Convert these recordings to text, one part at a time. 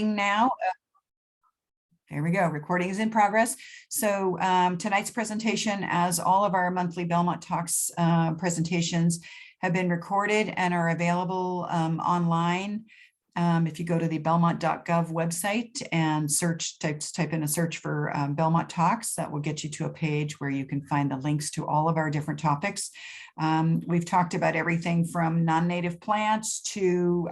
now. There we go. Recording is in progress. So tonight's presentation, as all of our monthly Belmont Talks presentations, have been recorded and are available online. If you go to the belmont.gov website and type in a search for Belmont Talks, that will get you to a page where you can find the links to all of our different topics. We've talked about everything from non-native plants to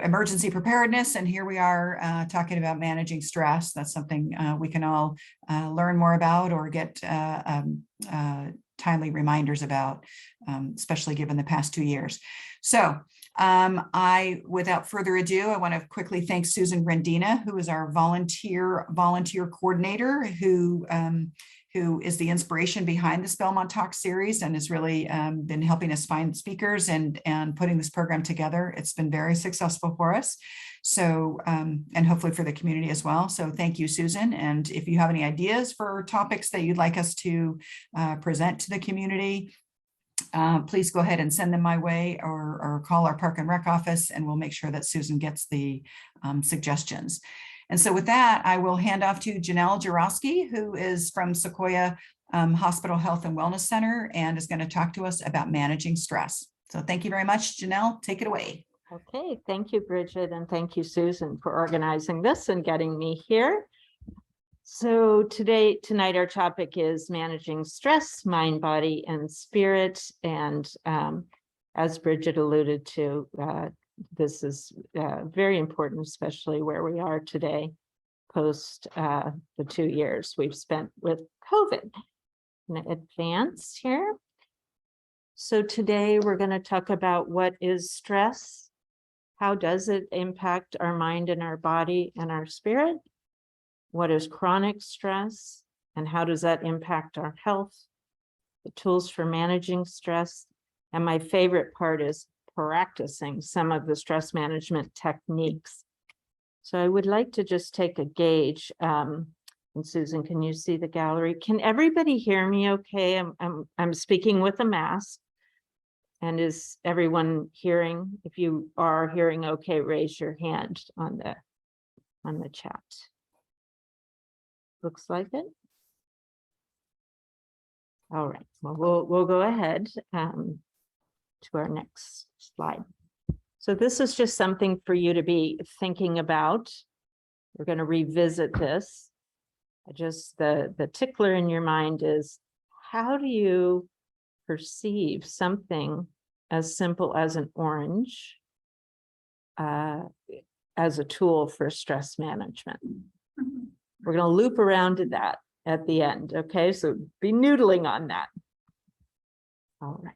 emergency preparedness. And here we are talking about managing stress. That's something we can all learn more about or get timely reminders about, especially given the past 2 years. So without further ado, I want to quickly thank Susan Rendina, who is our volunteer coordinator, who is the inspiration behind this Belmont Talk series and has really been helping us find speakers and putting this program together. It's been very successful for us. So, and hopefully for the community as well. So thank you, Susan. And if you have any ideas for topics that you'd like us to present to the community, please go ahead and send them my way or call our Park and Rec office, and we'll make sure that Susan gets the suggestions. And so with that, I will hand off to Janel Jurosky, who is from Sequoia Hospital Health and Wellness Center and is going to talk to us about managing stress. So thank you very much, Janel. Take it away. Okay, thank you, Bridget, and thank you, Susan, for organizing this and getting me here. So tonight our topic is managing stress, mind, body, and spirit. And as Bridget alluded to, this is very important, especially where we are today, post the 2 years we've spent with COVID. I'm going to advance here. So today we're going to talk about what is stress, how does it impact our mind and our body and our spirit, what is chronic stress, and how does that impact our health, the tools for managing stress, and my favorite part is practicing some of the stress management techniques. So I would like to just take a gauge. And Susan, can you see the gallery? Can everybody hear me okay? I'm speaking with a mask. And is everyone hearing? If you are hearing okay, raise your hand on the chat. Looks like it. All right, well, we'll go ahead to our next slide. So this is just something for you to be thinking about. We're going to revisit this. Just the tickler in your mind is, how do you perceive something as simple as an orange as a tool for stress management? We're going to loop around to that at the end. Okay, so be noodling on that. All right.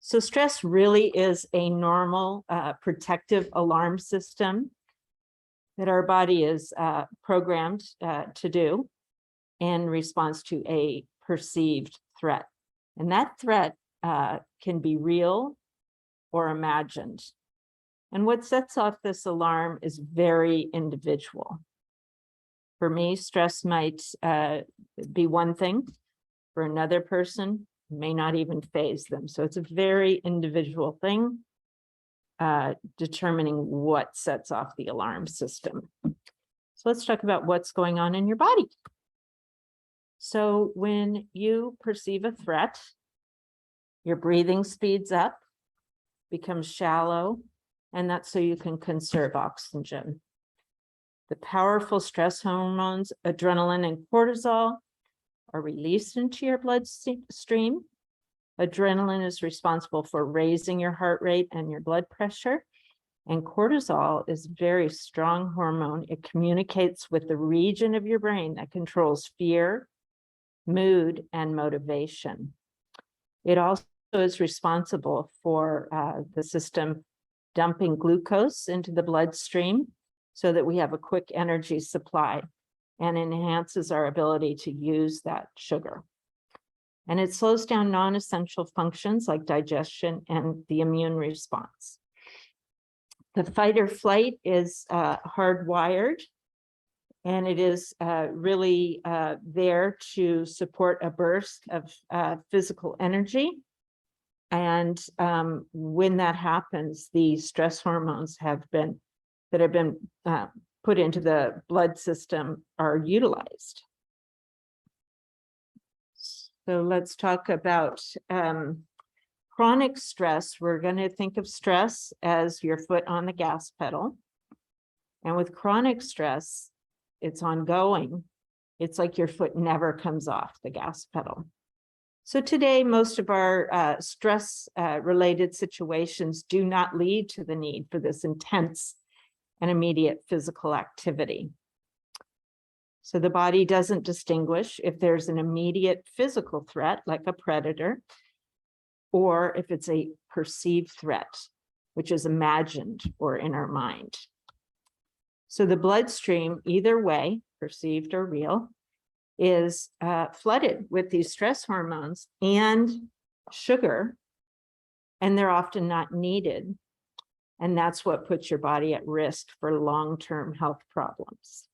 So stress really is a normal protective alarm system that our body is programmed to do in response to a perceived threat. And that threat can be real or imagined. And what sets off this alarm is very individual. For me, stress might be one thing. For another person, may not even faze them. So it's a very individual thing, determining what sets off the alarm system. So let's talk about what's going on in your body. So when you perceive a threat, your breathing speeds up, becomes shallow, and that's so you can conserve oxygen. The powerful stress hormones, adrenaline and cortisol, are released into your bloodstream. Adrenaline is responsible for raising your heart rate and your blood pressure. And cortisol is a very strong hormone. It communicates with the region of your brain that controls fear, mood, and motivation. It also is responsible for the system dumping glucose into the bloodstream so that we have a quick energy supply, and enhances our ability to use that sugar. And it slows down non-essential functions like digestion and the immune response. The fight or flight is hardwired, and it is really there to support a burst of physical energy And when that happens, the stress hormones that have been put into the blood system are utilized. So let's talk about chronic stress. We're going to think of stress as your foot on the gas pedal. And with chronic stress, it's ongoing. It's like your foot never comes off the gas pedal. So today, most of our stress related situations do not lead to the need for this intense and immediate physical activity. So the body doesn't distinguish if there's an immediate physical threat, like a predator, or if it's a perceived threat, which is imagined or in our mind. So the bloodstream, either way, perceived or real, is flooded with these stress hormones and sugar, and they're often not needed. And that's what puts your body at risk for long-term health problems.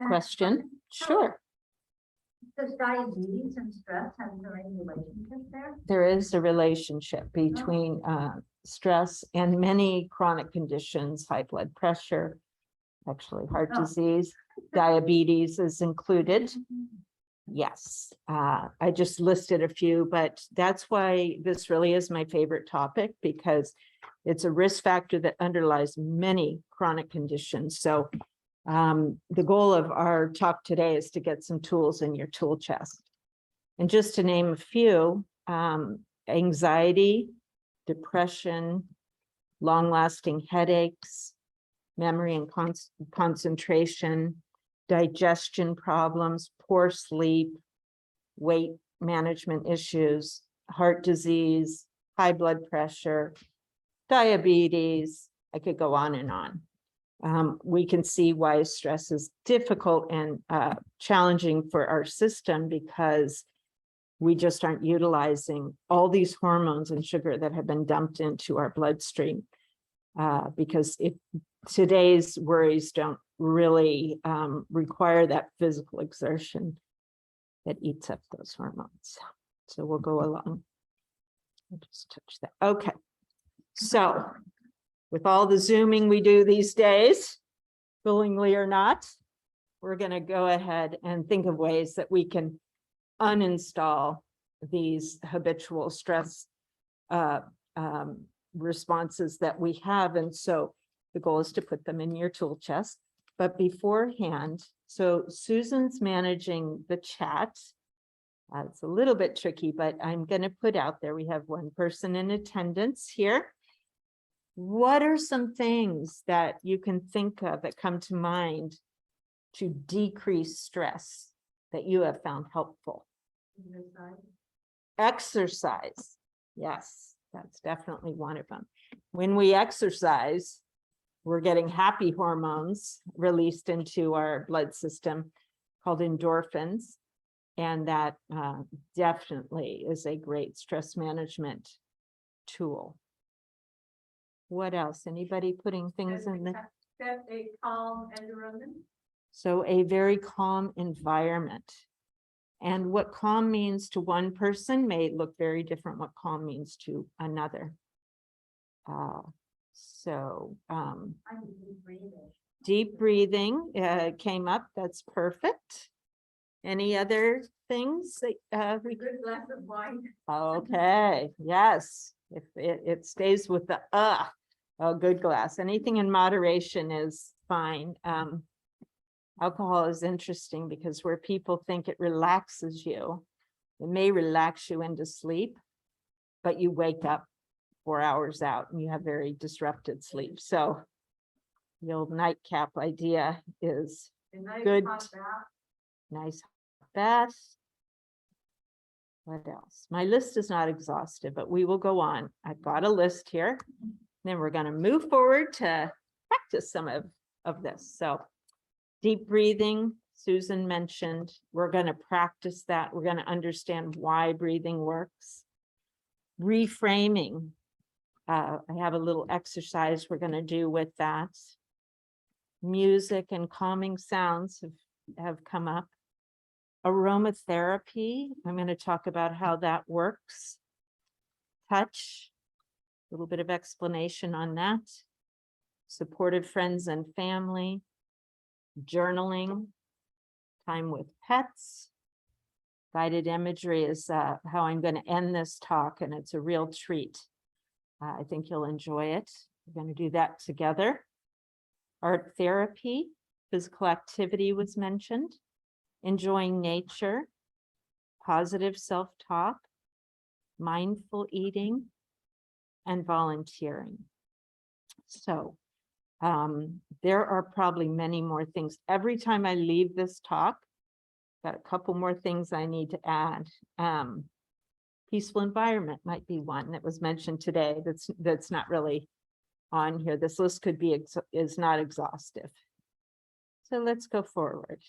Question? Sure. Does diabetes and stress have any relationship there? There is a relationship between stress and many chronic conditions, high blood pressure, actually heart disease, diabetes is included. Yes, I just listed a few, but that's why this really is my favorite topic, because it's a risk factor that underlies many chronic conditions. So the goal of our talk today is to get some tools in your tool chest. And just to name a few, anxiety, depression, long-lasting headaches, memory and concentration, digestion problems, poor sleep, weight management issues, heart disease, high blood pressure, diabetes. I could go on and on. We can see why stress is difficult and challenging for our system, because we just aren't utilizing all these hormones and sugar that have been dumped into our bloodstream, because today's worries don't really require that physical exertion that eats up those hormones. So we'll go along. I'll just touch that. Okay. So with all the Zooming we do these days, willingly or not, we're going to go ahead and think of ways that we can uninstall these habitual stress responses that we have. And so the goal is to put them in your tool chest. But beforehand, so Susan's managing the chat. It's a little bit tricky, but I'm going to put out there, we have one person in attendance here. What are some things that you can think of that come to mind to decrease stress that you have found helpful? Exercise. Yes, that's definitely one of them. When we exercise, we're getting happy hormones released into our blood system called endorphins. And that definitely is a great stress management tool. What else? Anybody putting things in the... Set a calm environment. So a very calm environment. And what calm means to one person may look very different what calm means to another. Deep breathing came up. That's perfect. Any other things? A good glass of wine. Okay. Yes. If it stays with the a good glass. Anything in moderation is fine. Alcohol is interesting because where people think it relaxes you, it may relax you into sleep, but you wake up 4 hours out and you have very disrupted sleep. So the old nightcap idea is good. Nice bath. What else? My list is not exhaustive, but we will go on. I've got a list here. Then we're going to move forward to practice some of this. So deep breathing, Susan mentioned, we're going to practice that. We're going to understand why breathing works. Reframing. I have a little exercise we're going to do with that. Music and calming sounds have come up. Aromatherapy, I'm going to talk about how that works. Touch, a little bit of explanation on that. Supportive friends and family, journaling, time with pets. Guided imagery is how I'm going to end this talk, and it's a real treat. I think you'll enjoy it. We're going to do that together. Art therapy, physical activity was mentioned, enjoying nature, positive self-talk, mindful eating, and volunteering. So there are probably many more things. Every time I leave this talk, got a couple more things I need to add. Peaceful environment might be one that was mentioned today. That's not really on here. This list could be is not exhaustive. So let's go forward.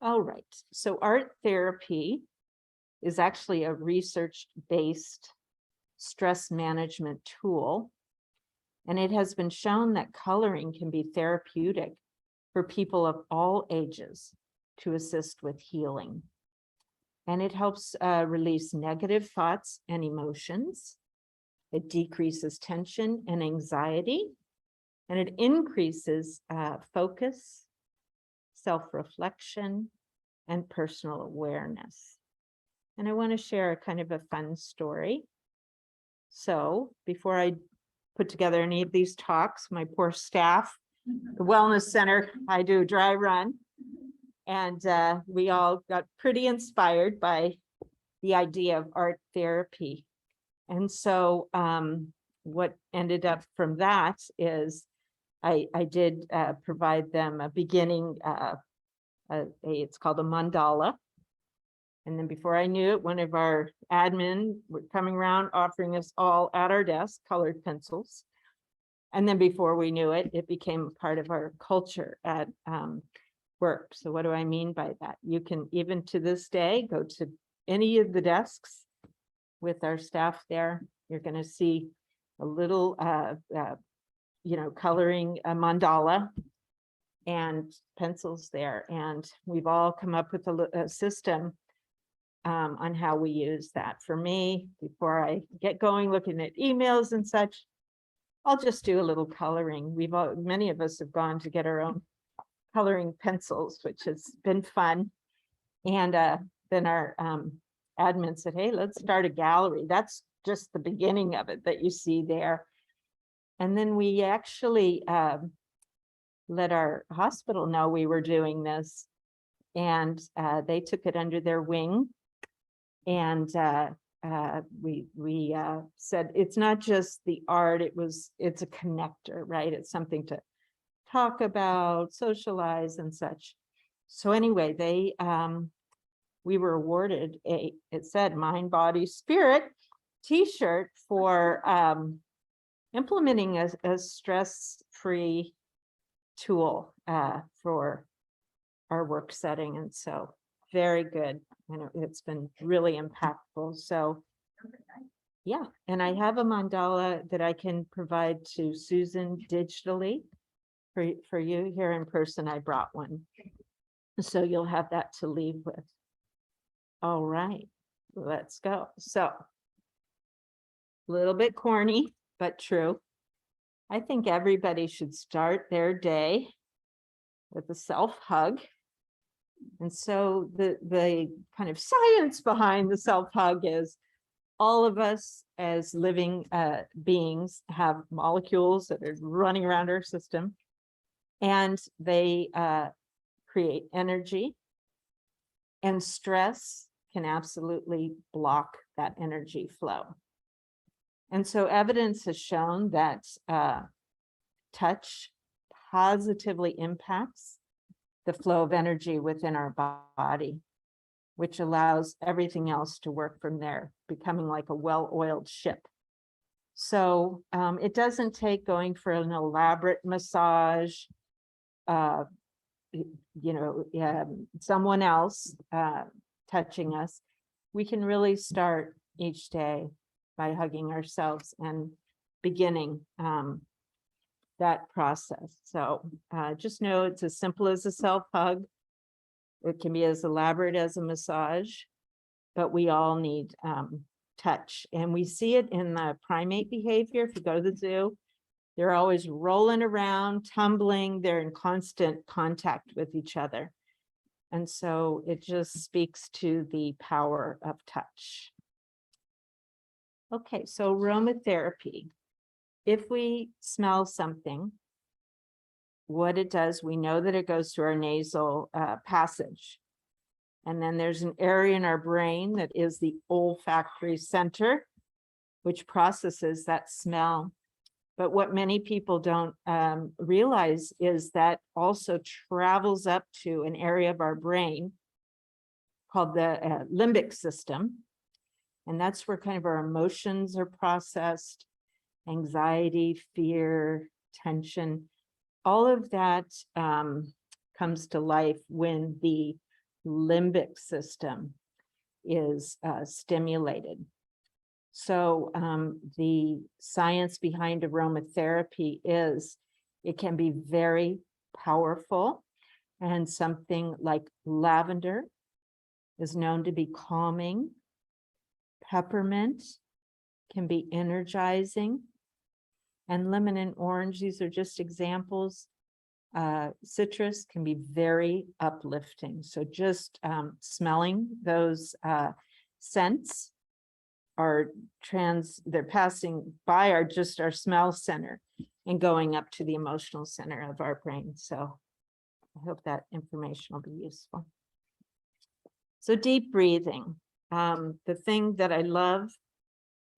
All right. So art therapy is actually a research-based stress management tool. And it has been shown that coloring can be therapeutic for people of all ages to assist with healing. And it helps release negative thoughts and emotions. It decreases tension and anxiety, and it increases focus, self-reflection, and personal awareness. And I want to share a kind of a fun story. So before I put together any of these talks, my poor staff, the wellness center, I do a dry run. And we all got pretty inspired by the idea of art therapy. And so what ended up from that is I did provide them a beginning, it's called a mandala. And then before I knew it, one of our admin were coming around offering us all at our desk colored pencils. And then before we knew it, it became a part of our culture at work. So what do I mean by that? You can, even to this day, go to any of the desks with our staff there. You're going to see a little, coloring a mandala and pencils there. And we've all come up with a system on how we use that. For me, before I get going looking at emails and such, I'll just do a little coloring. Many of us have gone to get our own coloring pencils, which has been fun. And then our admin said, hey, let's start a gallery. That's just the beginning of it that you see there. And then we actually let our hospital know we were doing this, and they took it under their wing. And we said, it's not just the art, it's a connector, right? It's something to talk about, socialize and such. So anyway, we were awarded it said Mind, Body, Spirit t-shirt for implementing a stress-free tool for our work setting. And so very good. And it's been really impactful. So yeah, and I have a mandala that I can provide to Susan digitally. For you here in person, I brought one. So you'll have that to leave with. All right, let's go. So a little bit corny, but true. I think everybody should start their day with a self-hug. And so the kind of science behind the self-hug is all of us as living beings have molecules that are running around our system, and they create energy, and stress can absolutely block that energy flow. And so evidence has shown that touch positively impacts the flow of energy within our body, which allows everything else to work from there, becoming like a well-oiled ship. So it doesn't take going for an elaborate massage, someone else touching us. We can really start each day by hugging ourselves and beginning that process. So just know it's as simple as a self-hug. It can be as elaborate as a massage, but we all need touch. And we see it in the primate behavior. If you go to the zoo, they're always rolling around, tumbling, they're in constant contact with each other. And so it just speaks to the power of touch. Okay, so aromatherapy. If we smell something, what it does, we know that it goes through our nasal passage. And then there's an area in our brain that is the olfactory center, which processes that smell. But what many people don't realize is that also travels up to an area of our brain called the limbic system. And that's where kind of our emotions are processed, anxiety, fear, tension. All of that comes to life when the limbic system is stimulated. So the science behind aromatherapy is it can be very powerful, and something like lavender is known to be calming. Peppermint can be energizing, and lemon and orange, these are just examples. Citrus can be very uplifting. So just smelling those scents they're passing by our smell center and going up to the emotional center of our brain. So I hope that information will be useful. So deep breathing. The thing that I love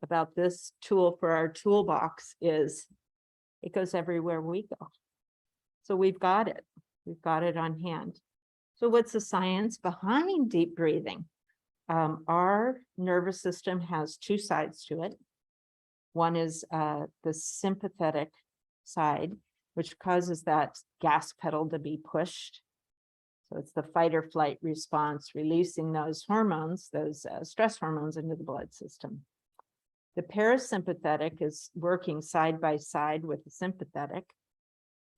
about this tool for our toolbox is it goes everywhere we go. So we've got it on hand. So what's the science behind deep breathing? Our nervous system has two sides to it. One is the sympathetic side, which causes that gas pedal to be pushed. So it's the fight or flight response, releasing those hormones, those stress hormones into the blood system. The parasympathetic is working side by side with the sympathetic.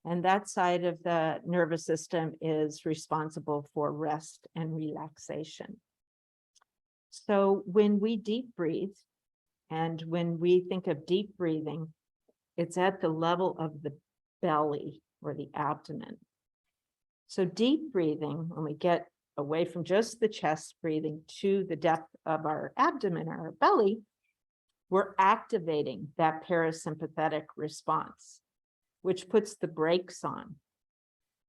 And that side of the nervous system is responsible for rest and relaxation. So when we deep breathe, and when we think of deep breathing, it's at the level of the belly or the abdomen. So deep breathing, when we get away from just the chest breathing to the depth of our abdomen or our belly, we're activating that parasympathetic response, which puts the brakes on,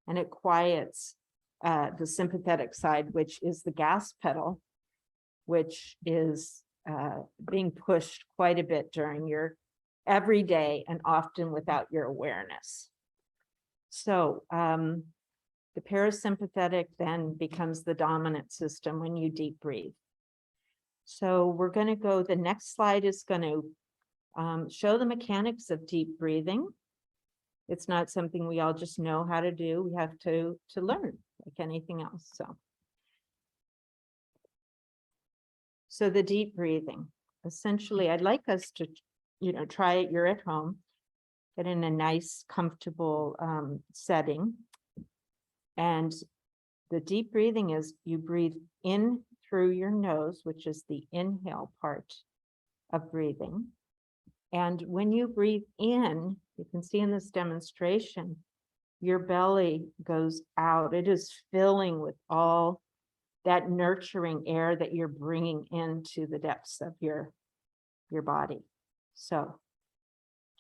and it quiets the sympathetic side, which is the gas pedal, which is being pushed quite a bit during your everyday and often without your awareness. So the parasympathetic then becomes the dominant system when you deep breathe. So we're going to go, the next slide is going to show the mechanics of deep breathing. It's not something we all just know how to do. We have to learn like anything else. So the deep breathing, essentially, I'd like us to, try it. You're at home, get in a nice, comfortable setting. And the deep breathing is you breathe in through your nose, which is the inhale part of breathing. And when you breathe in, you can see in this demonstration, your belly goes out. It is filling with all that nurturing air that you're bringing into the depths of your body. So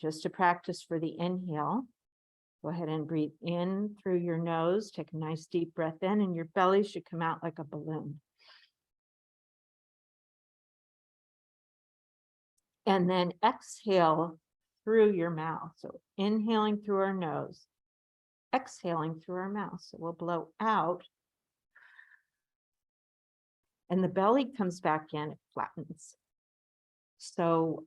just to practice for the inhale, go ahead and breathe in through your nose, take a nice deep breath in, and your belly should come out like a balloon. And then exhale through your mouth. So inhaling through our nose, exhaling through our mouth. So we'll blow out. And the belly comes back in, it flattens. So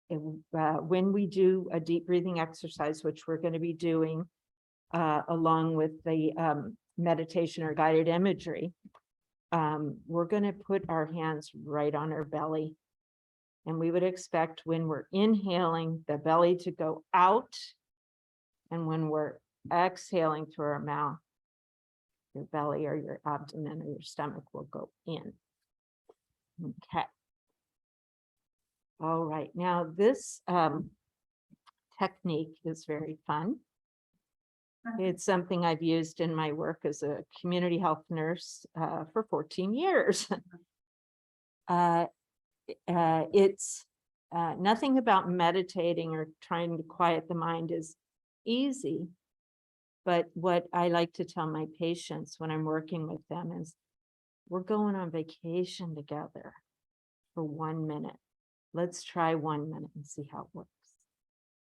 when we do a deep breathing exercise, which we're going to be doing along with the meditation or guided imagery, we're going to put our hands right on our belly. And we would expect when we're inhaling, the belly to go out. And when we're exhaling through our mouth, your belly or your abdomen or your stomach will go in. Okay. All right, now this technique is very fun. It's something I've used in my work as a community health nurse for 14 years. It's nothing about meditating or trying to quiet the mind is easy. But what I like to tell my patients when I'm working with them is we're going on vacation together for 1 minute. Let's try 1 minute and see how it works.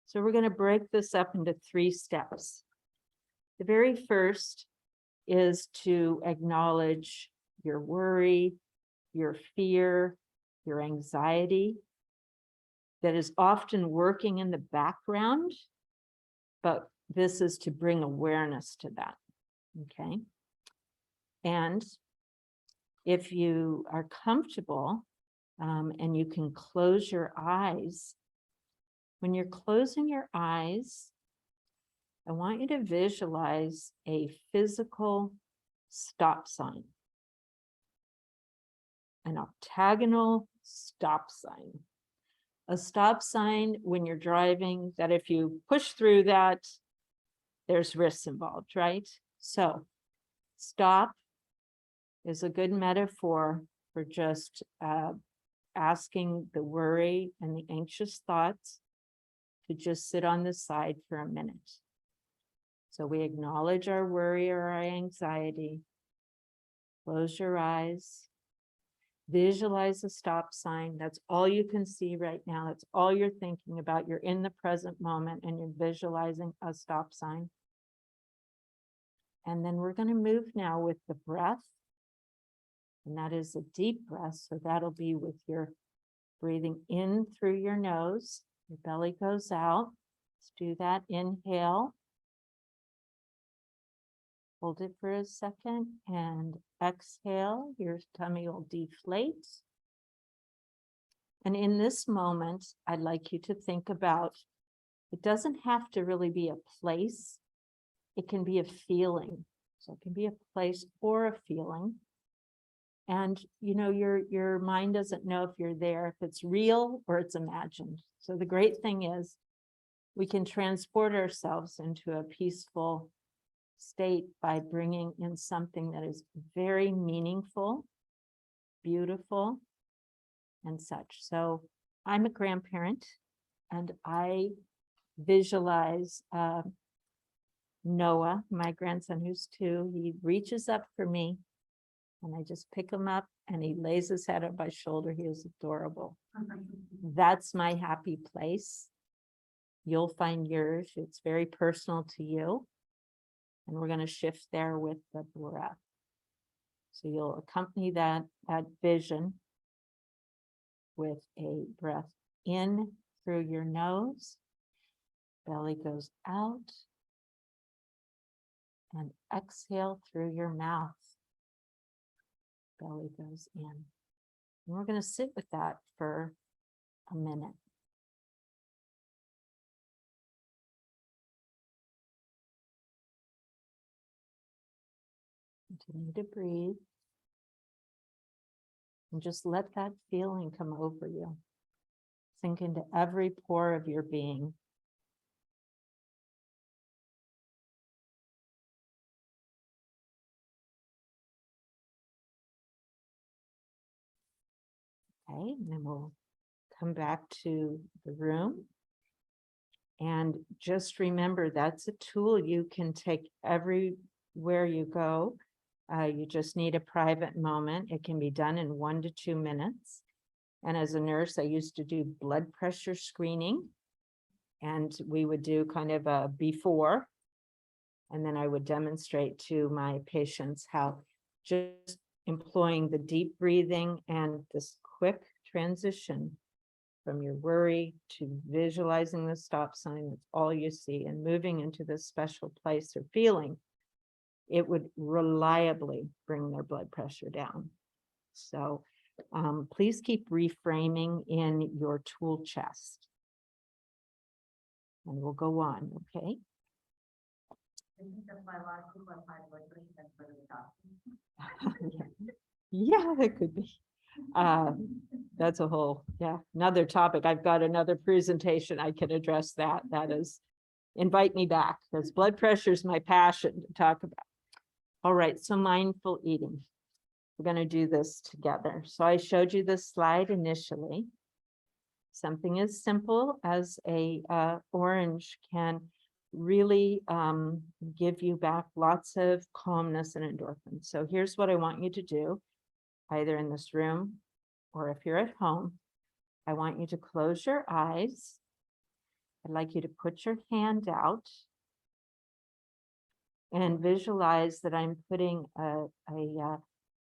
So we're going to break this up into 3 steps. The very first is to acknowledge your worry, your fear, your anxiety that is often working in the background, but this is to bring awareness to that, okay? And if you are comfortable and you can close your eyes, when you're closing your eyes, I want you to visualize a physical stop sign, an octagonal stop sign. A stop sign when you're driving that if you push through that, there's risks involved, right? So stop is a good metaphor for just asking the worry and the anxious thoughts to just sit on the side for a minute. So we acknowledge our worry or our anxiety. Close your eyes. Visualize a stop sign. That's all you can see right now. That's all you're thinking about. You're in the present moment and you're visualizing a stop sign. And then we're going to move now with the breath. And that is a deep breath. So that'll be with your breathing in through your nose. Your belly goes out. Let's do that. Inhale. Hold it for a second and exhale. Your tummy will deflate. And in this moment, I'd like you to think about, it doesn't have to really be a place. It can be a feeling. So it can be a place or a feeling. And you know, your mind doesn't know if you're there, if it's real or it's imagined. So the great thing is we can transport ourselves into a peaceful state by bringing in something that is very meaningful, beautiful, and such. So I'm a grandparent and I visualize Noah, my grandson who's 2. He reaches up for me and I just pick him up and he lays his head on my shoulder. He is adorable. That's my happy place. You'll find yours. It's very personal to you. And we're going to shift there with the breath. So you'll accompany that vision with a breath in through your nose. Belly goes out. And exhale through your mouth. Belly goes in. And we're going to sit with that for a minute. Continue to breathe. And just let that feeling come over you. Sink into every pore of your being. Okay, and then we'll come back to the room. And just remember, that's a tool you can take everywhere you go. You just need a private moment. It can be done in 1 to 2 minutes. And as a nurse, I used to do blood pressure screening. And we would do kind of a before. And then I would demonstrate to my patients how just employing the deep breathing and this quick transition from your worry to visualizing the stop sign, that's all you see, and moving into this special place or feeling, it would reliably bring their blood pressure down. So please keep reframing in your tool chest. And we'll go on, okay? I think that's why a lot of people have high blood pressure and go to the doctor. Yeah, it could be. That's a whole, another topic. I've got another presentation. I can address that. That is, invite me back because blood pressure is my passion to talk about. All right, so mindful eating. We're going to do this together. So I showed you this slide initially. Something as simple as a orange can really give you back lots of calmness and endorphins. So here's what I want you to do, either in this room or if you're at home. I want you to close your eyes. I'd like you to put your hand out and visualize that I'm putting a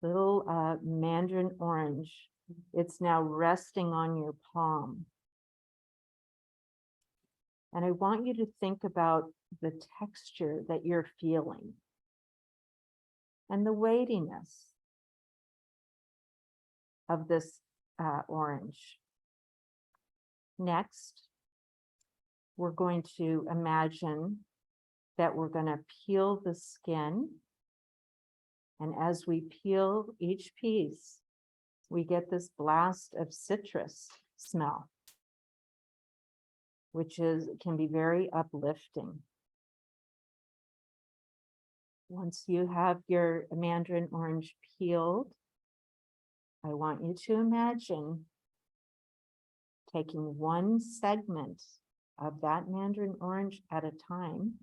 little mandarin orange. It's now resting on your palm. And I want you to think about the texture that you're feeling and the weightiness of this orange. Next, we're going to imagine that we're going to peel the skin. And as we peel each piece, we get this blast of citrus smell, which can be very uplifting. Once you have your mandarin orange peeled, I want you to imagine taking one segment of that mandarin orange at a time,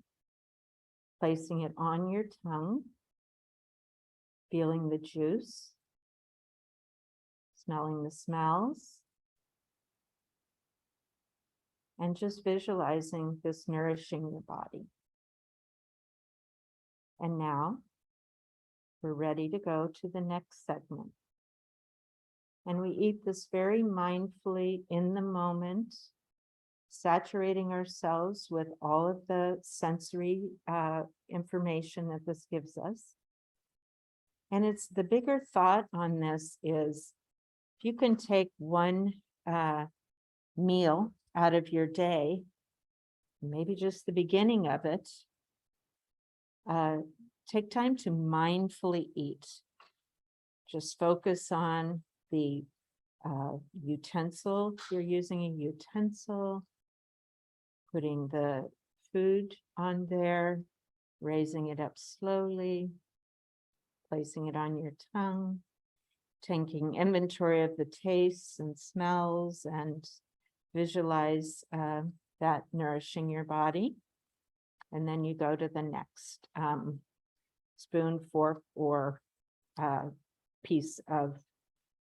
placing it on your tongue, feeling the juice, smelling the smells, and just visualizing this nourishing your body. And now we're ready to go to the next segment. And we eat this very mindfully in the moment, saturating ourselves with all of the sensory information that this gives us. And it's the bigger thought on this is, if you can take one meal out of your day, maybe just the beginning of it, take time to mindfully eat. Just focus on the utensil. If you're using a utensil, putting the food on there, raising it up slowly, placing it on your tongue, taking inventory of the tastes and smells, and visualize that nourishing your body. And then you go to the next spoon, fork, or piece of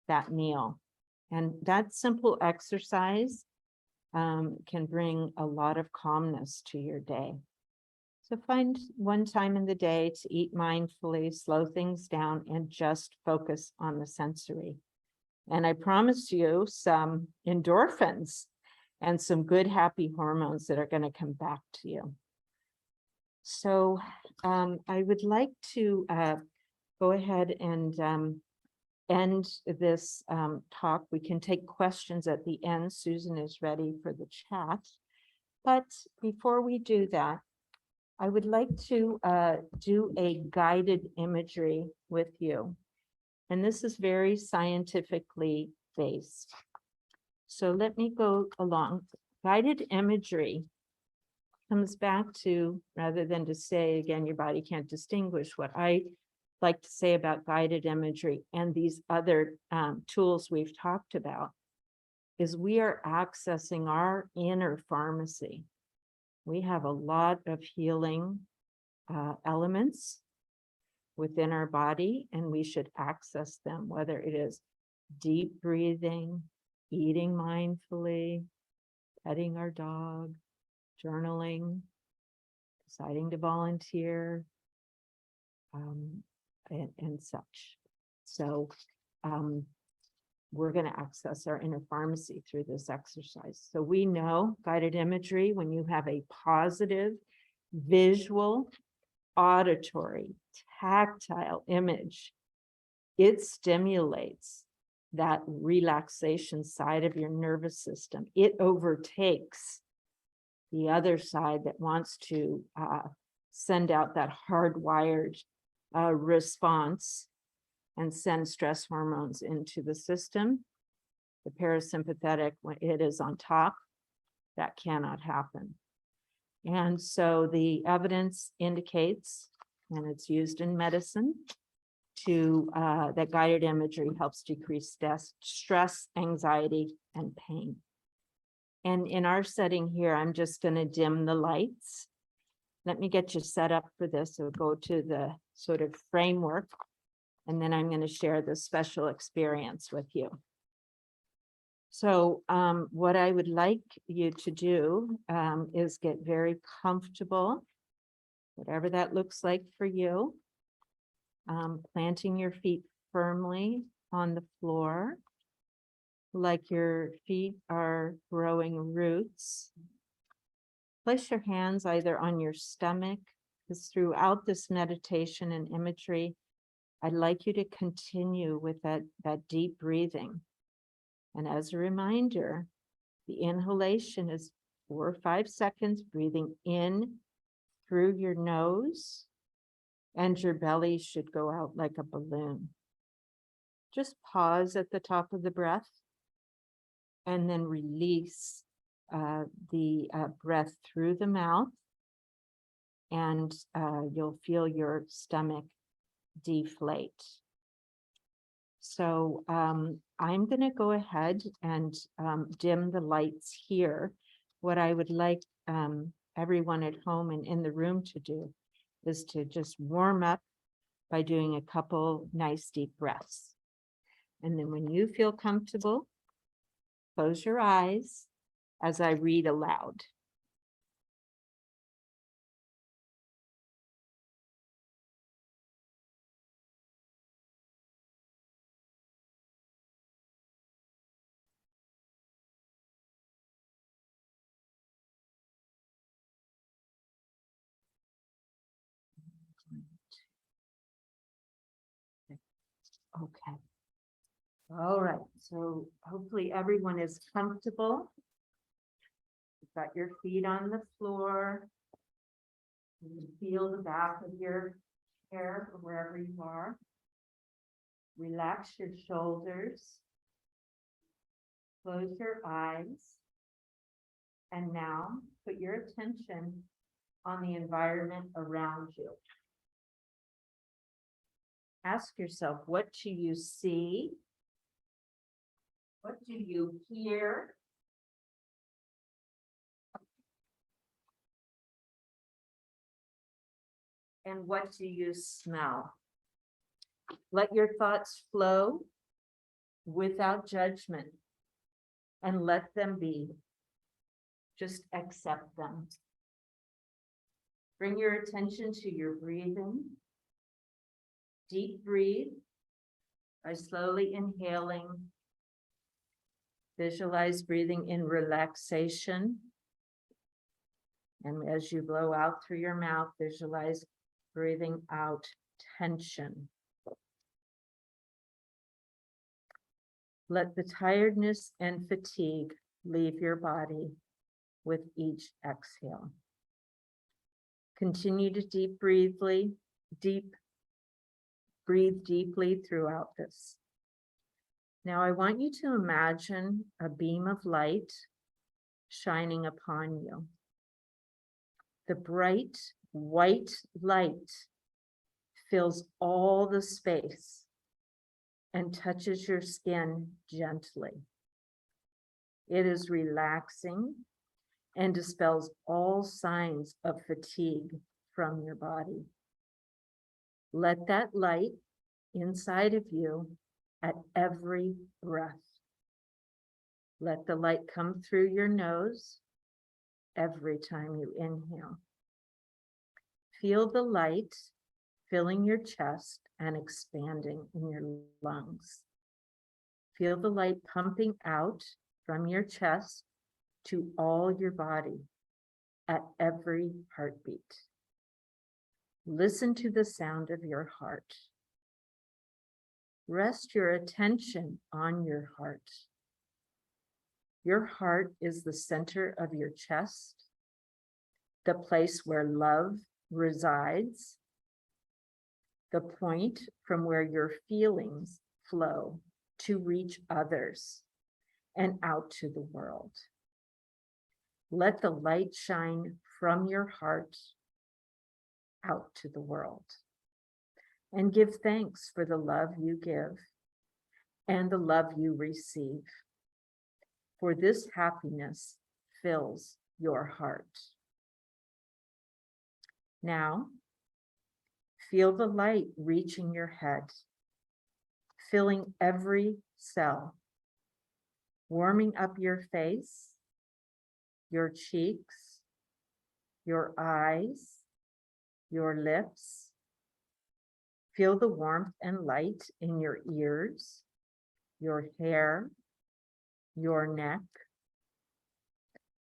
that meal. And that simple exercise can bring a lot of calmness to your day. So find one time in the day to eat mindfully, slow things down, and just focus on the sensory. And I promise you some endorphins and some good, happy hormones that are going to come back to you. So I would like to go ahead and end this talk. We can take questions at the end. Susan is ready for the chat. But before we do that, I would like to do a guided imagery with you. And this is very scientifically based. So let me go along. Guided imagery comes back to, rather than to say, again, your body can't distinguish, what I like to say about guided imagery and these other tools we've talked about is we are accessing our inner pharmacy. We have a lot of healing elements within our body, and we should access them, whether it is deep breathing, eating mindfully, petting our dog, journaling, deciding to volunteer, and such. So we're going to access our inner pharmacy through this exercise. So we know guided imagery, when you have a positive visual, auditory, tactile image, it stimulates that relaxation side of your nervous system. It overtakes the other side that wants to send out that hardwired response and send stress hormones into the system. The parasympathetic, when it is on top, that cannot happen. And so the evidence indicates, and it's used in medicine, that guided imagery helps decrease stress, anxiety, and pain. And in our setting here, I'm just going to dim the lights. Let me get you set up for this. So go to the sort of framework, and then I'm going to share this special experience with you. So what I would like you to do is get very comfortable, whatever that looks like for you. Planting your feet firmly on the floor, like your feet are growing roots. Place your hands either on your stomach, because throughout this meditation and imagery, I'd like you to continue with that deep breathing. And as a reminder, the inhalation is 4 or 5 seconds, breathing in through your nose, and your belly should go out like a balloon. Just pause at the top of the breath and then release the breath through the mouth, and you'll feel your stomach deflate. So I'm going to go ahead and dim the lights here. What I would like everyone at home and in the room to do is to just warm up by doing a couple nice deep breaths. And then when you feel comfortable, close your eyes as I read aloud. Okay. All right. So hopefully everyone is comfortable. You've got your feet on the floor. You can feel the back of your chair or wherever you are. Relax your shoulders. Close your eyes. And now put your attention on the environment around you. Ask yourself, what do you see? What do you hear? And what do you smell? Let your thoughts flow without judgment and let them be. Just accept them. Bring your attention to your breathing. Deep breathe by slowly inhaling. Visualize breathing in relaxation. And as you blow out through your mouth, visualize breathing out tension. Let the tiredness and fatigue leave your body with each exhale. Continue to breathe deeply throughout this. Now I want you to imagine a beam of light shining upon you. The bright white light fills all the space and touches your skin gently. It is relaxing and dispels all signs of fatigue from your body. Let that light inside of you at every breath. Let the light come through your nose every time you inhale. Feel the light filling your chest and expanding in your lungs. Feel the light pumping out from your chest to all your body at every heartbeat. Listen to the sound of your heart. Rest your attention on your heart. Your heart is the center of your chest, the place where love resides, the point from where your feelings flow to reach others and out to the world. Let the light shine from your heart out to the world, and give thanks for the love you give and the love you receive, for this happiness fills your heart. Now, feel the light reaching your head, filling every cell, warming up your face, your cheeks, your eyes, your lips. Feel the warmth and light in your ears, your hair, your neck.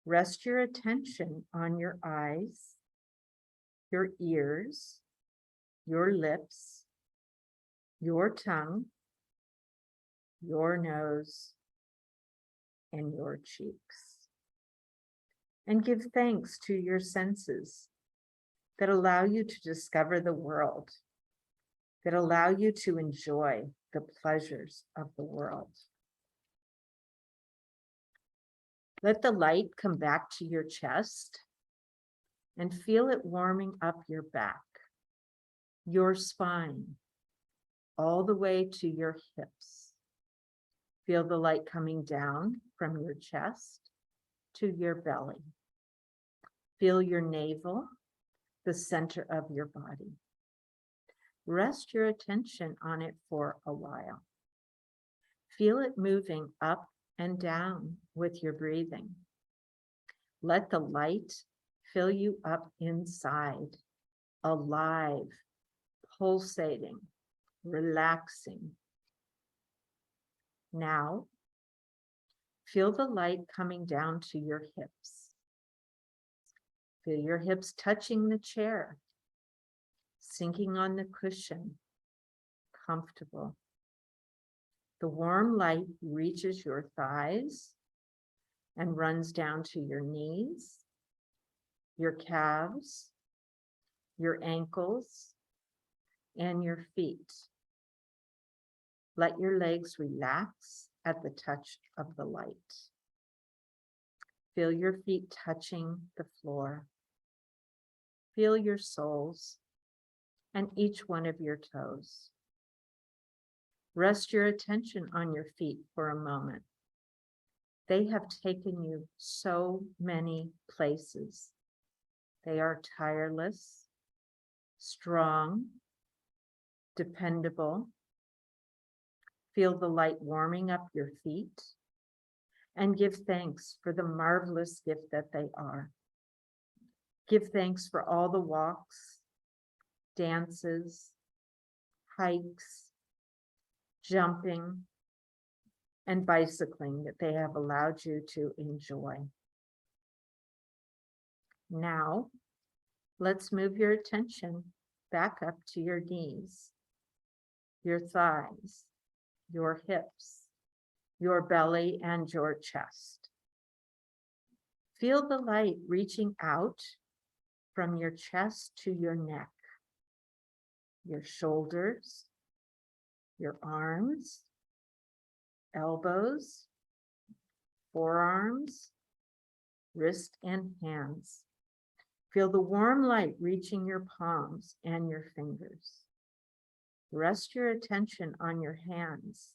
Rest your attention on your eyes, your ears, your lips, your tongue, your nose, and your cheeks. And give thanks to your senses that allow you to discover the world, that allow you to enjoy the pleasures of the world. Let the light come back to your chest and feel it warming up your back, your spine, all the way to your hips. Feel the light coming down from your chest to your belly. Feel your navel, the center of your body. Rest your attention on it for a while. Feel it moving up and down with your breathing. Let the light fill you up inside, alive, pulsating, relaxing. Now, feel the light coming down to your hips. Feel your hips touching the chair, sinking on the cushion, comfortable. The warm light reaches your thighs and runs down to your knees, your calves, your ankles, and your feet. Let your legs relax at the touch of the light. Feel your feet touching the floor. Feel your soles and each one of your toes. Rest your attention on your feet for a moment. They have taken you so many places. They are tireless, strong, dependable. Feel the light warming up your feet and give thanks for the marvelous gift that they are. Give thanks for all the walks, dances, hikes, jumping, and bicycling that they have allowed you to enjoy. Now, let's move your attention back up to your knees, your thighs, your hips, your belly, and your chest. Feel the light reaching out from your chest to your neck, your shoulders, your arms, elbows, forearms, wrist, and hands. Feel the warm light reaching your palms and your fingers. Rest your attention on your hands.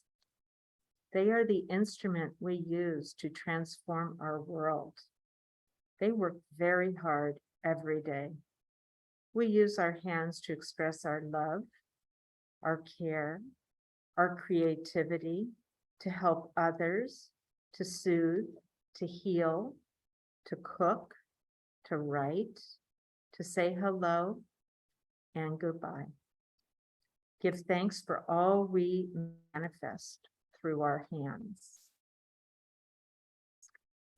They are the instrument we use to transform our world. They work very hard every day. We use our hands to express our love, our care, our creativity, to help others, to soothe, to heal, to cook, to write, to say hello and goodbye. Give thanks for all we manifest through our hands.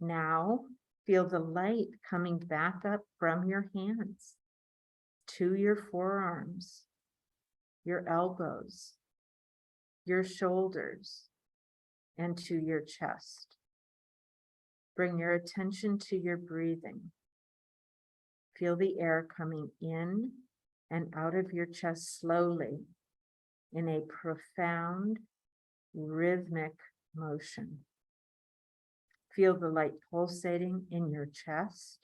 Now, feel the light coming back up from your hands to your forearms, your elbows, your shoulders, and to your chest. Bring your attention to your breathing. Feel the air coming in and out of your chest slowly in a profound rhythmic motion. Feel the light pulsating in your chest.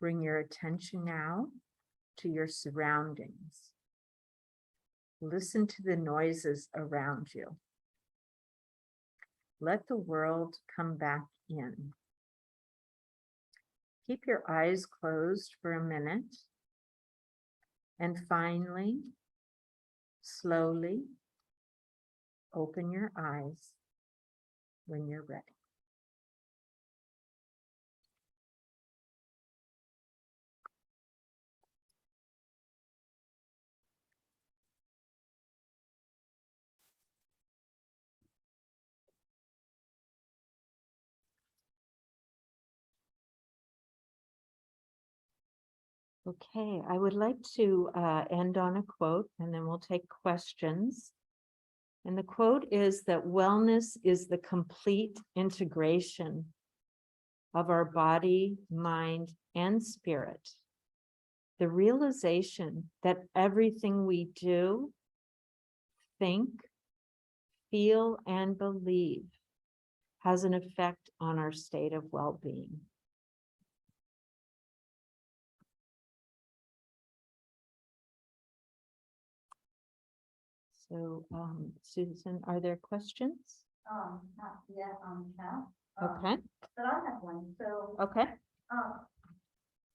Bring your attention now to your surroundings. Listen to the noises around you. Let the world come back in. Keep your eyes closed for a minute. And finally, slowly open your eyes when you're ready. Okay, I would like to end on a quote and then we'll take questions. And the quote is that wellness is the complete integration of our body, mind, and spirit. The realization that everything we do, think, feel, and believe has an effect on our state of well-being. So, Susan, are there questions? Not yet on chat. Okay, But I have one, so, okay.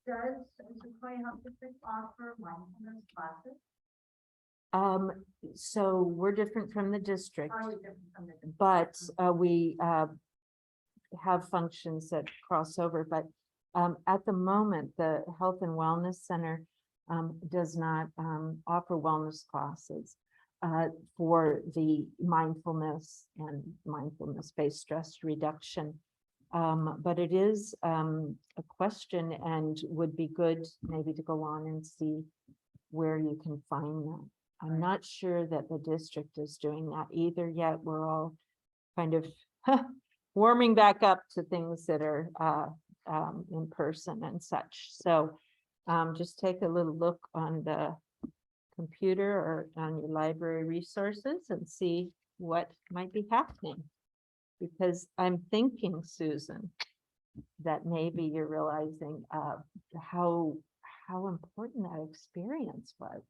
does Sequoia Health District offer mindfulness classes? So we're different from the district, Are you different from the district? but we have functions that cross over. But at the moment, the Health and Wellness Center does not offer wellness classes for the mindfulness and mindfulness-based stress reduction. But it is a question and would be good maybe to go on and see where you can find that. I'm not sure that the district is doing that either yet. We're all kind of warming back up to things that are in person and such. So just take a little look on the computer or on your library resources and see what might be happening. Because I'm thinking, Susan, that maybe you're realizing how important that experience was.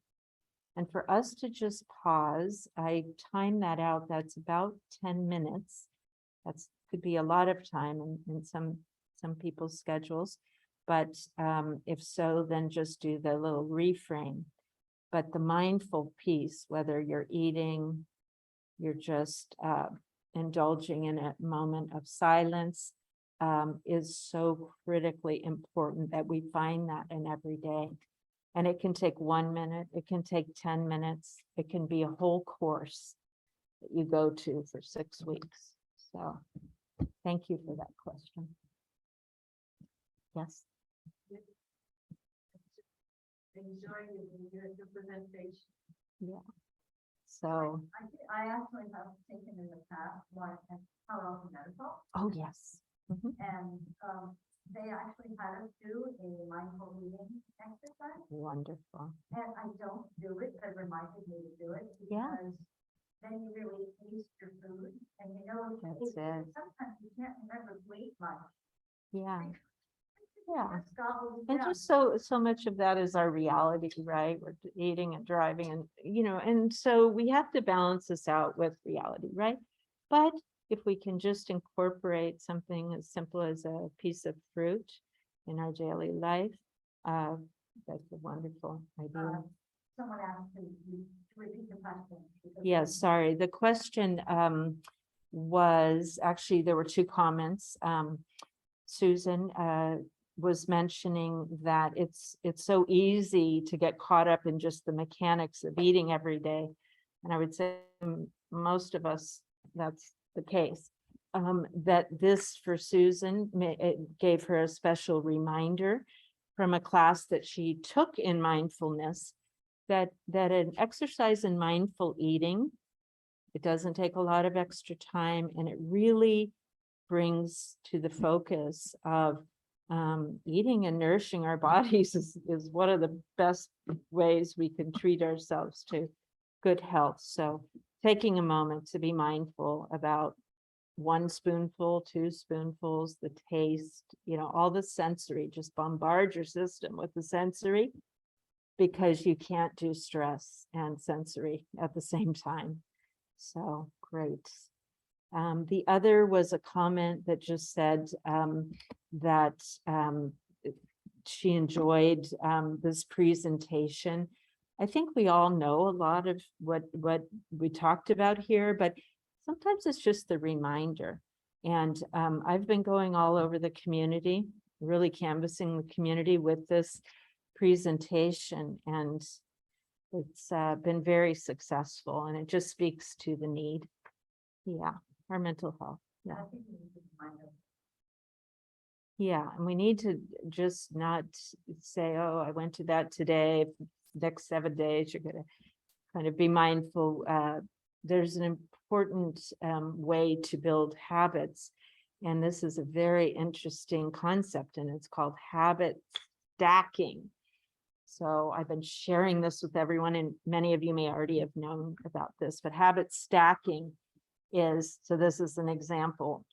And for us to just pause, I time that out, that's about 10 minutes. That's could be a lot of time in some people's schedules. But if so, then just do the little reframe. But the mindful piece, whether you're eating, you're just indulging in a moment of silence, is so critically important that we find that in every day. And it can take 1 minute, it can take 10 minutes, it can be a whole course that you go to for 6 weeks. So thank you for that question. Yes. Enjoying your presentation. Yeah. So, I actually have taken in the past one at Palo Medical, oh, yes. Mhm. and they actually had us do a mindful eating exercise. Wonderful. And I don't do it, but reminded me to do it Yeah. because then you really taste your food and you know, That's it. sometimes you can't remember to eat much. Yeah. Yeah. Just gobble it And down. just so much of that is our reality, right? We're eating and driving and, and so we have to balance this out with reality, right? But if we can just incorporate something as simple as a piece of fruit in our daily life, that's a wonderful idea. Someone asked to repeat the question. because Yeah, I- sorry. The question was actually, there were 2 comments. Susan was mentioning that it's so easy to get caught up in just the mechanics of eating every day. And I would say most of us, that's the case. That this for Susan, it gave her a special reminder from a class that she took in mindfulness, that an exercise in mindful eating, it doesn't take a lot of extra time, and it really brings to the focus of eating and nourishing our bodies is one of the best ways we can treat ourselves to good health. So taking a moment to be mindful about 1 spoonful, 2 spoonfuls, the taste, all the sensory, just bombard your system with the sensory, because you can't do stress and sensory at the same time. So great. The other was a comment that just said that she enjoyed this presentation. I think we all know a lot of what we talked about here, but sometimes it's just the reminder. And I've been going all over the community, really canvassing the community with this presentation, and it's been very successful, and it just speaks to the need. Yeah, our mental health. Yeah. I think we need to remind them. Yeah, and we need to just not say, oh, I went to that today, next 7 days, you're gonna kind of be mindful. There's an important way to build habits. And this is a very interesting concept, and it's called habit stacking. So I've been sharing this with everyone, and many of you may already have known about this, but habit stacking is, so this is an example.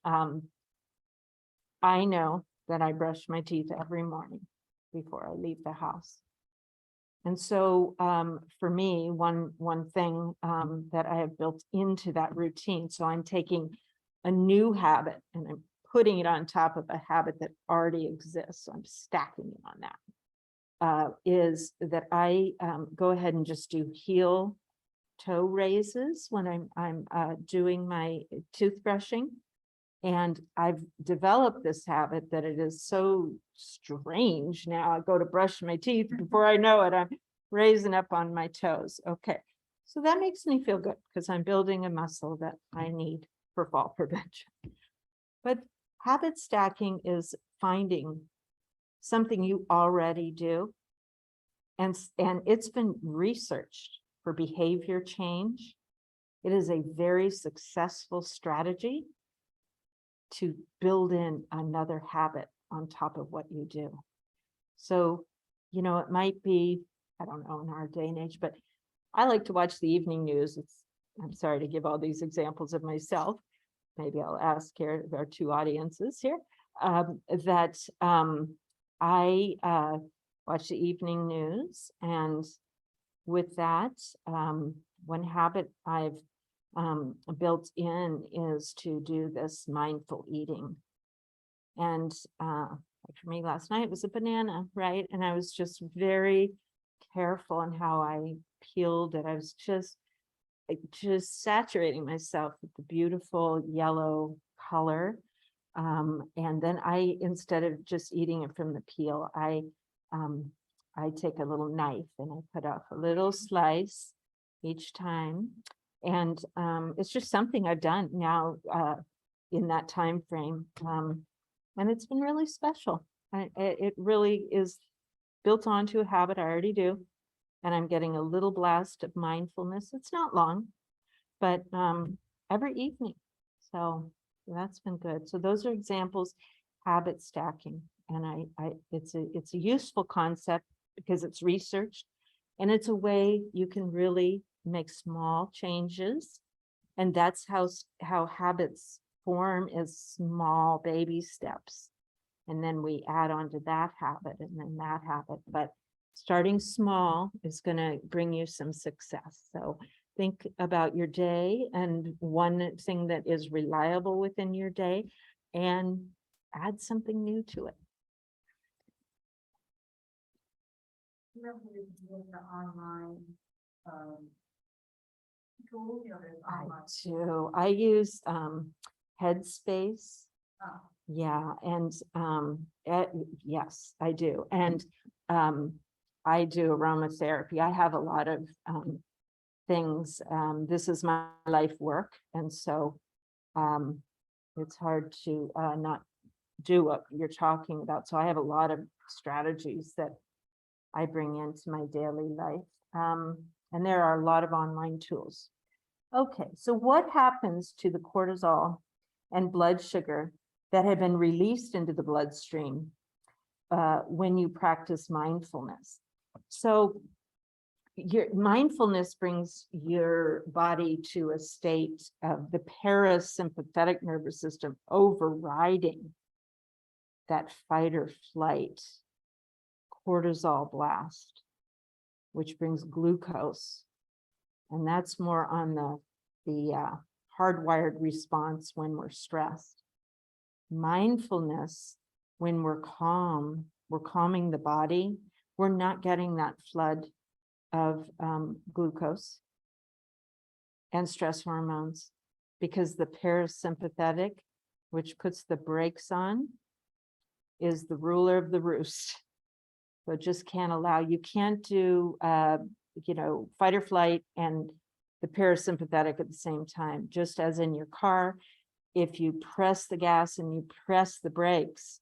I know that I brush my teeth every morning before I leave the house. And so for me, one thing that I have built into that routine, so I'm taking a new habit and I'm putting it on top of a habit that already exists. So I'm stacking it on that, is that I go ahead and just do heel toe raises when I'm doing my toothbrushing. And I've developed this habit that it is so strange. Now I go to brush my teeth, before I know it, I'm raising up on my toes. Okay, so that makes me feel good because I'm building a muscle that I need for fall prevention. But habit stacking is finding something you already do. And it's been researched for behavior change. It is a very successful strategy to build in another habit on top of what you do. So, it might be, I don't know, in our day and age, but I like to watch the evening news. I'm sorry to give all these examples of myself. Maybe I'll ask here our 2 audiences here, that I watch the evening news. And with that, one habit I've built in is to do this mindful eating. And for me last night was a banana, right? And I was just very careful in how I peeled it. I was just saturating myself with the beautiful yellow color. And then instead of just eating it from the peel, I take a little knife and I cut off a little slice each time. And it's just something I've done now in that time frame. And it's been really special. It really is built onto a habit I already do. And I'm getting a little blast of mindfulness. It's not long, but every evening. So that's been good. So those are examples, habit stacking. And it's a useful concept because it's researched, and it's a way you can really make small changes. And that's how habits form, is small baby steps. And then we add on to that habit and then that habit. But starting small is going to bring you some success. So think about your day and one thing that is reliable within your day, and add something new to it. With the online tools, there's I online. do. I use Headspace. Oh. Yeah, and yes, I do. And I do aromatherapy. I have a lot of things. This is my life work, and so it's hard to not do what you're talking about. So I have a lot of strategies that I bring into my daily life. And there are a lot of online tools. Okay, so what happens to the cortisol and blood sugar that have been released into the bloodstream when you practice mindfulness. So your mindfulness brings your body to a state of the parasympathetic nervous system overriding that fight or flight cortisol blast, which brings glucose. And that's more on the hardwired response when we're stressed. Mindfulness, when we're calm, we're calming the body, we're not getting that flood of glucose and stress hormones, because the parasympathetic, which puts the brakes on, is the ruler of the roost. So it just can't allow, you can't do, fight or flight and the parasympathetic at the same time. Just as in your car, if you press the gas and you press the brakes,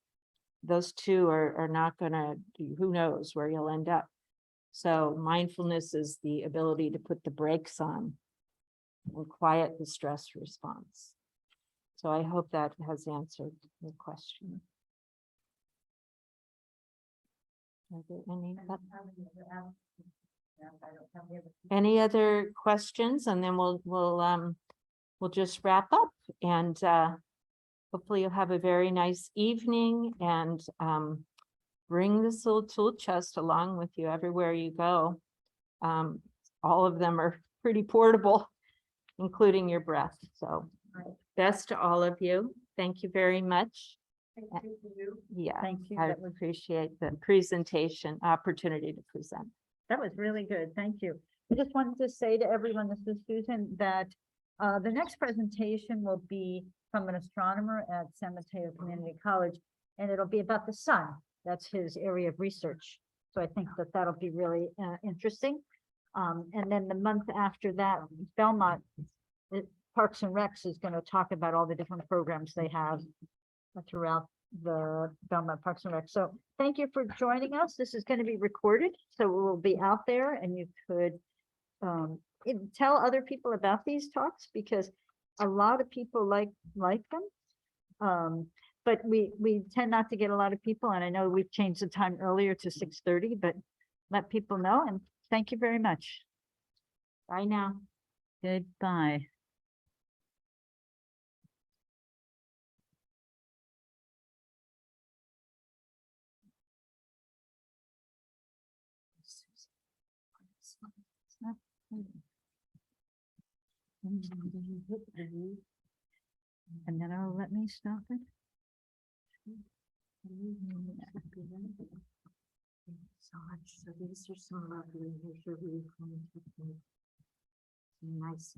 those two are not gonna, who knows where you'll end up. So mindfulness is the ability to put the brakes on and quiet the stress response. So I hope that has answered your question. Are there any other questions? And then we'll just wrap up, and hopefully you'll have a very nice evening, and bring this little tool chest along with you everywhere you go. All of them are pretty portable, including your breath. So best to all of you. Thank you very much. Thank you for you. Yeah, Thank you. I That was, appreciate the presentation, opportunity to present. that was really good. Thank you. I just wanted to say to everyone, this is Susan, that the next presentation will be from an astronomer at San Mateo Community College, and it'll be about the sun. That's his area of research. So I think that that'll be really interesting. And then the month after that, Belmont Parks and Recs is going to talk about all the different programs they have throughout the Belmont Parks and Rec. So thank you for joining us. This is going to be recorded, so it will be out there, and you could tell other people about these talks, because a lot of people like them. But we tend not to get a lot of people, and I know we've changed the time earlier to 6:30, but let people know, and thank you very much. Bye now. Goodbye. And then it'll let me stop it. So these are some lovely, here's your nice